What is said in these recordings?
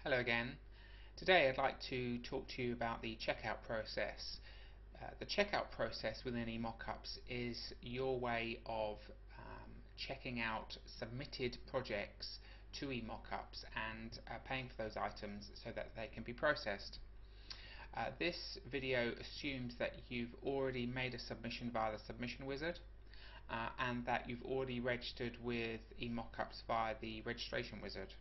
Hello again. Today I'd like to talk to you about the checkout process. The checkout process within eMockups is your way of checking out submitted projects to eMockups and paying for those items so that they can be processed. This video assumes that you've already made a submission via the submission wizard and that you've already registered with eMockups via the registration wizard.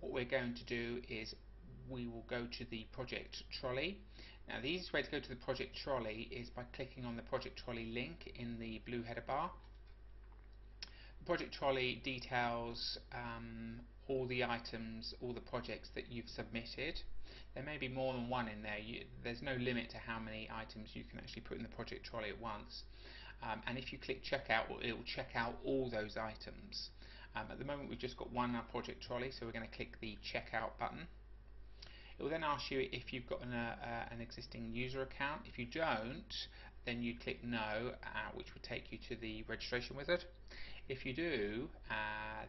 What we're going to do is we will go to the project trolley. Now the easiest way to go to the project trolley is by clicking on the project trolley link in the blue header bar. The project trolley details all the items, all the projects that you've submitted. There may be more than one in there. There's no limit to how many items you can actually put in the project trolley at once. And if you click checkout, it will check out all those items. At the moment we've just got one project trolley, so we're going to click the checkout button. It will then ask you if you've got an existing user account. If you don't, then you click no, which will take you to the registration wizard. If you do,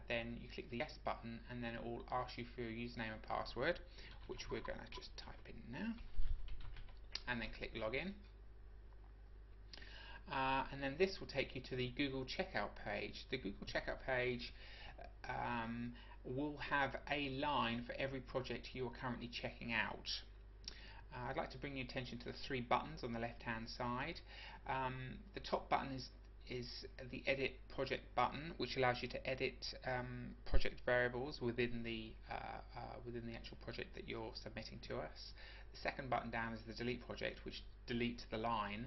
then you click the yes button, and then it will ask you for your username and password, which we're going to just type in now, and then click login. And then this will take you to the Google checkout page. The Google checkout page will have a line for every project you are currently checking out. I'd like to bring your attention to the three buttons on the left hand side. The top button is the edit project button, which allows you to edit project variables within the actual project that you're submitting to us. The second button down is the delete project, which deletes the line,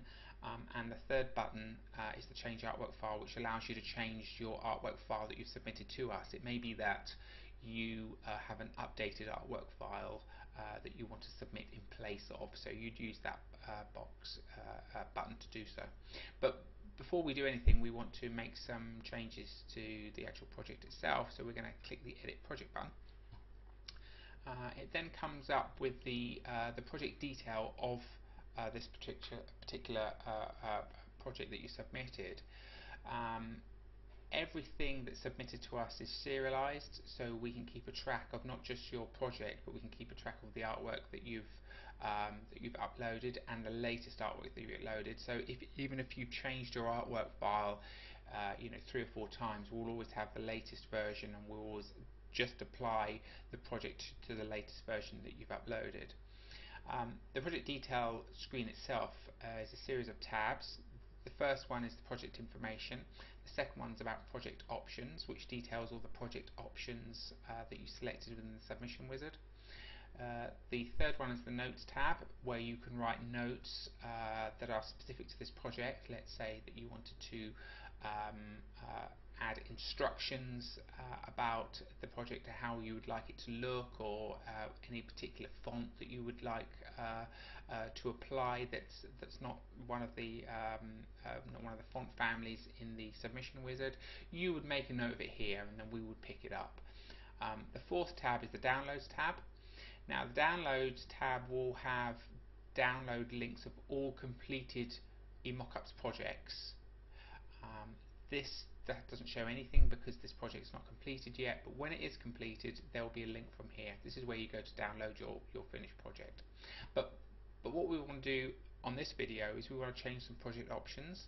and the third button is the change artwork file, which allows you to change your artwork file that you've submitted to us. It may be that you have an updated artwork file that you want to submit in place of, so you'd use that button to do so. But before we do anything, we want to make some changes to the actual project itself, so we're going to click the edit project button. It then comes up with the project detail of this particular project that you submitted. Everything that's submitted to us is serialized, so we can keep a track of not just your project, but we can keep a track of the artwork that you've uploaded and the latest artwork that you've uploaded. So even if you've changed your artwork file 3 or 4 times, we'll always have the latest version, and we'll always just apply the project to the latest version that you've uploaded. The project detail screen itself is a series of tabs. The first one is the project information. The second one is about project options, which details all the project options that you selected within the submission wizard. The third one is the notes tab, where you can write notes that are specific to this project. Let's say that you wanted to add instructions about the project, how you would like it to look, or any particular font that you would like to apply that's not one of the font families in the submission wizard. You would make a note of it here, and then we would pick it up. The fourth tab is the downloads tab. Now the downloads tab will have download links of all completed eMockups projects. That doesn't show anything because this project is not completed yet, but when it is completed there will be a link from here. This is where you go to download your finished project. But what we want to do on this video is we want to change some project options.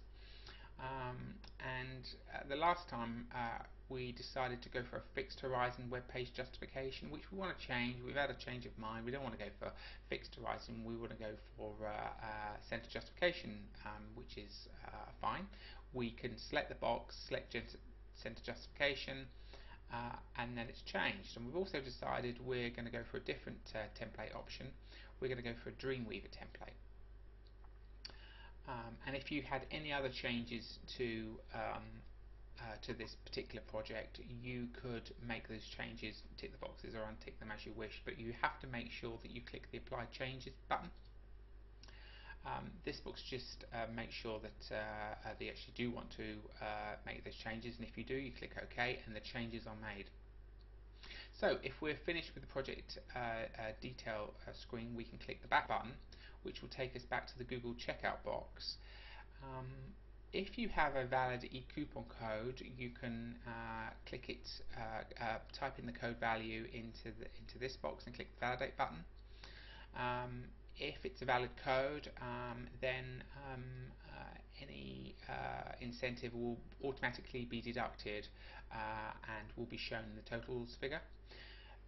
The last time we decided to go for a fixed horizon web page justification, which we want to change. We've had a change of mind. We don't want to go for fixed horizon. We want to go for center justification, which is fine. We can select the box, select center justification, and then it's changed. And we've also decided we're going to go for a different template option. We're going to go for a Dreamweaver template. And if you had any other changes to this particular project, you could make those changes, tick the boxes or untick them as you wish, but you have to make sure that you click the Apply Changes button. This box just makes sure that they actually do want to make those changes, and if you do, you click OK and the changes are made. So if we're finished with the project detail screen, we can click the back button, which will take us back to the Google checkout box. If you have a valid e-coupon code, you can click it, type in the code value into this box and click the validate button. If it's a valid code, then any incentive will automatically be deducted and will be shown in the totals figure.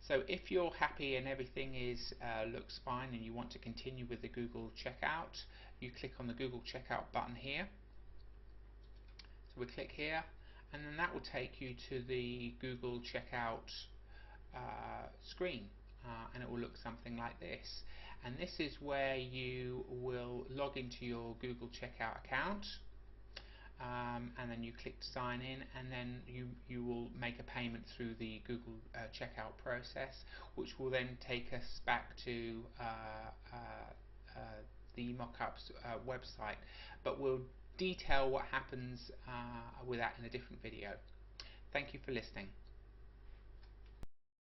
So if you're happy and everything looks fine and you want to continue with the Google checkout, you click on the Google checkout button here. So we click here, and then that will take you to the Google checkout screen, and it will look something like this. And this is where you will log into your Google checkout account, and then you click to sign in, and then you will make a payment through the Google checkout process, which will then take us back to the eMockups website, but we'll detail what happens with that in a different video. Thank you for listening.